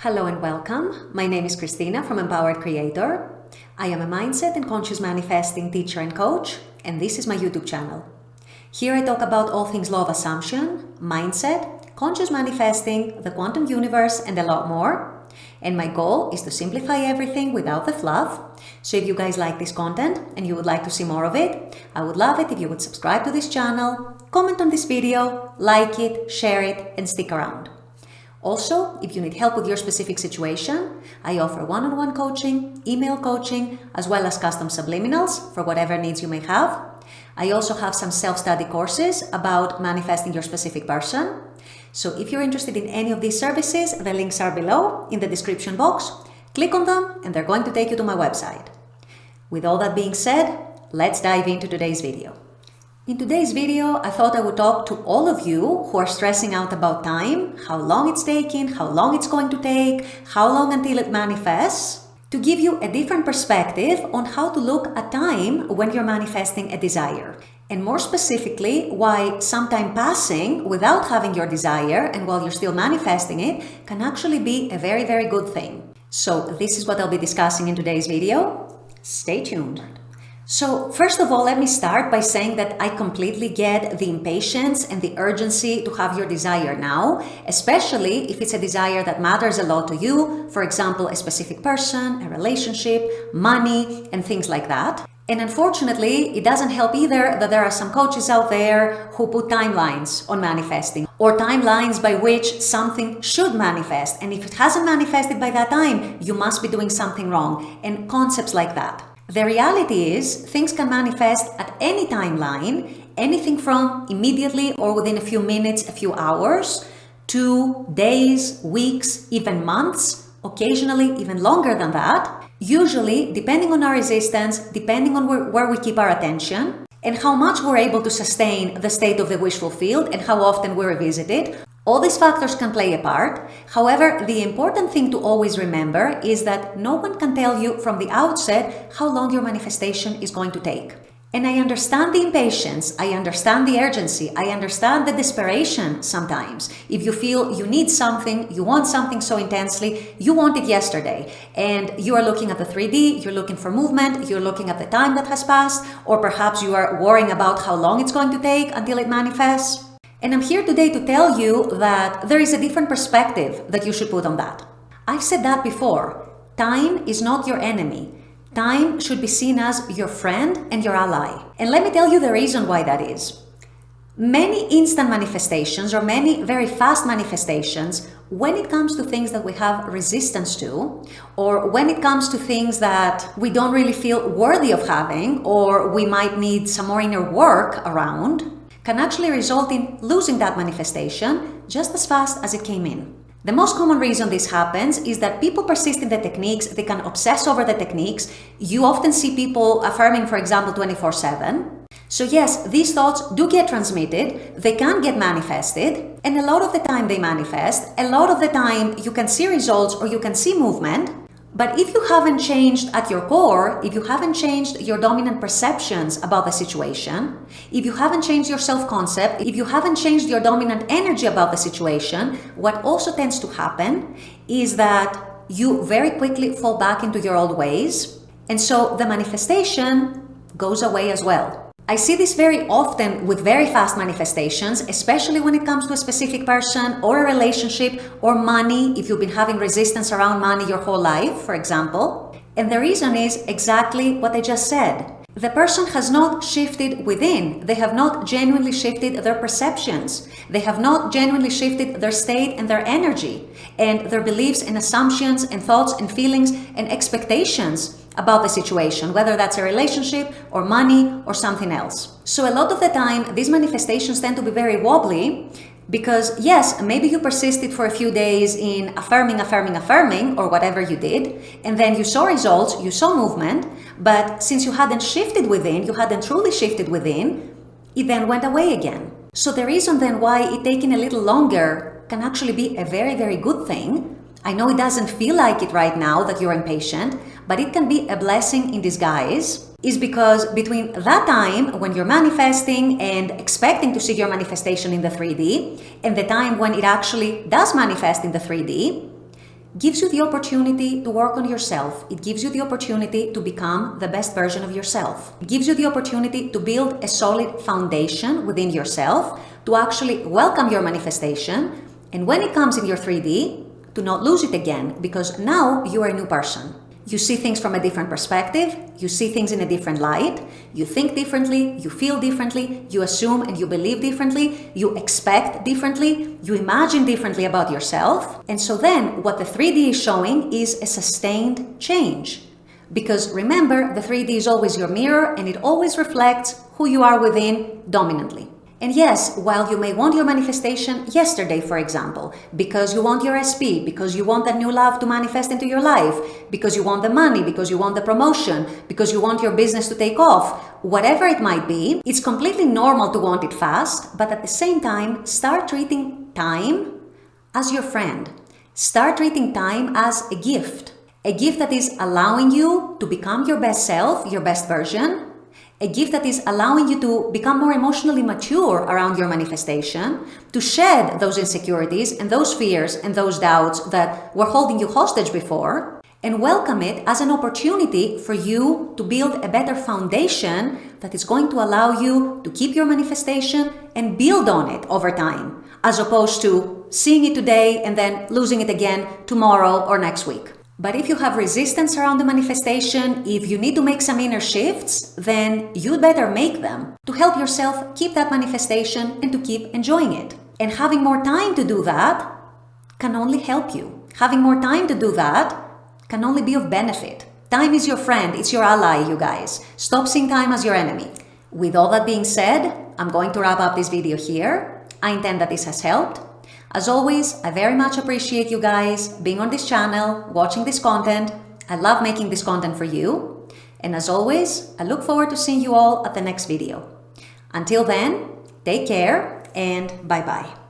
Hello and welcome. My name is Christina from Empowered Creator. I am a mindset and conscious manifesting teacher and coach, and this is my YouTube channel. Here I talk about all things law of assumption, mindset, conscious manifesting, the quantum universe, and a lot more. And my goal is to simplify everything without the fluff. So if you guys like this content and you would like to see more of it, I would love it if you would subscribe to this channel, comment on this video, like it, share it, and stick around. Also, if you need help with your specific situation, I offer one-on-one coaching, email coaching, as well as custom subliminals for whatever needs you may have. I also have some self-study courses about manifesting your specific person. So if you're interested in any of these services, the links are below in the description box. Click on them and they're going to take you to my website. With all that being said, let's dive into today's video. In today's video, I thought I would talk to all of you who are stressing out about time, how long it's taking, how long it's going to take, how long until it manifests, to give you a different perspective on how to look at time when you're manifesting a desire. And more specifically, why some time passing without having your desire and while you're still manifesting it can actually be a very, very good thing. So this is what I'll be discussing in today's video. Stay tuned. So first of all, let me start by saying that I completely get the impatience and the urgency to have your desire now, especially if it's a desire that matters a lot to you, for example, a specific person, a relationship, money, and things like that. And unfortunately, it doesn't help either that there are some coaches out there who put timelines on manifesting, or timelines by which something should manifest. And if it hasn't manifested by that time, you must be doing something wrong, and concepts like that. The reality is, things can manifest at any timeline, anything from immediately or within a few minutes, a few hours, to days, weeks, even months, occasionally even longer than that. Usually, depending on our resistance, depending on where we keep our attention, and how much we're able to sustain the state of the wish fulfilled and how often we revisit it. All these factors can play a part. However, the important thing to always remember is that no one can tell you from the outset how long your manifestation is going to take. And I understand the impatience, I understand the urgency, I understand the desperation sometimes. If you feel you need something, you want something so intensely, you want it yesterday, and you are looking at the 3D, you're looking for movement, you're looking at the time that has passed, or perhaps you are worrying about how long it's going to take until it manifests. And I'm here today to tell you that there is a different perspective that you should put on that. I've said that before. Time is not your enemy. Time should be seen as your friend and your ally. And let me tell you the reason why that is. Many instant manifestations or many very fast manifestations, when it comes to things that we have resistance to, or when it comes to things that we don't really feel worthy of having, or we might need some more inner work around, can actually result in losing that manifestation just as fast as it came in. The most common reason this happens is that people persist in the techniques, they can obsess over the techniques. You often see people affirming, for example, 24/7. So yes, these thoughts do get transmitted, they can get manifested, and a lot of the time they manifest, a lot of the time you can see results or you can see movement. But if you haven't changed at your core, if you haven't changed your dominant perceptions about the situation, if you haven't changed your self-concept, if you haven't changed your dominant energy about the situation, what also tends to happen is that you very quickly fall back into your old ways. And so the manifestation goes away as well. I see this very often with very fast manifestations, especially when it comes to a specific person or a relationship or money, if you've been having resistance around money your whole life, for example. And the reason is exactly what I just said. The person has not shifted within. They have not genuinely shifted their perceptions. They have not genuinely shifted their state and their energy and their beliefs and assumptions and thoughts and feelings and expectations about the situation, whether that's a relationship or money or something else. So a lot of the time, these manifestations tend to be very wobbly because yes, maybe you persisted for a few days in affirming, or whatever you did, and then you saw results, you saw movement, but since you hadn't shifted within, you hadn't truly shifted within, it then went away again. So the reason then why it taking a little longer can actually be a very, very good thing. I know it doesn't feel like it right now that you're impatient, but it can be a blessing in disguise, is because between that time when you're manifesting and expecting to see your manifestation in the 3D and the time when it actually does manifest in the 3D, gives you the opportunity to work on yourself. It gives you the opportunity to become the best version of yourself. It gives you the opportunity to build a solid foundation within yourself, to actually welcome your manifestation, and when it comes in your 3D, to not lose it again, because now you are a new person. You see things from a different perspective, you see things in a different light, you think differently, you feel differently, you assume and you believe differently, you expect differently, you imagine differently about yourself. And so then what the 3D is showing is a sustained change. Because remember, the 3D is always your mirror and it always reflects who you are within dominantly. And yes, while you may want your manifestation yesterday, for example, because you want your SP, because you want that new love to manifest into your life, because you want the money, because you want the promotion, because you want your business to take off, whatever it might be, it's completely normal to want it fast, but at the same time, start treating time as your friend. Start treating time as a gift that is allowing you to become your best self, your best version, a gift that is allowing you to become more emotionally mature around your manifestation, to shed those insecurities and those fears and those doubts that were holding you hostage before, and welcome it as an opportunity for you to build a better foundation that is going to allow you to keep your manifestation and build on it over time, as opposed to seeing it today and then losing it again tomorrow or next week. But if you have resistance around the manifestation, if you need to make some inner shifts, then you'd better make them to help yourself keep that manifestation and to keep enjoying it. And having more time to do that can only help you. Having more time to do that can only be of benefit. Time is your friend, it's your ally, you guys. Stop seeing time as your enemy. With all that being said, I'm going to wrap up this video here. I intend that this has helped. As always, I very much appreciate you guys being on this channel, watching this content. I love making this content for you. And as always, I look forward to seeing you all at the next video. Until then, take care and bye-bye.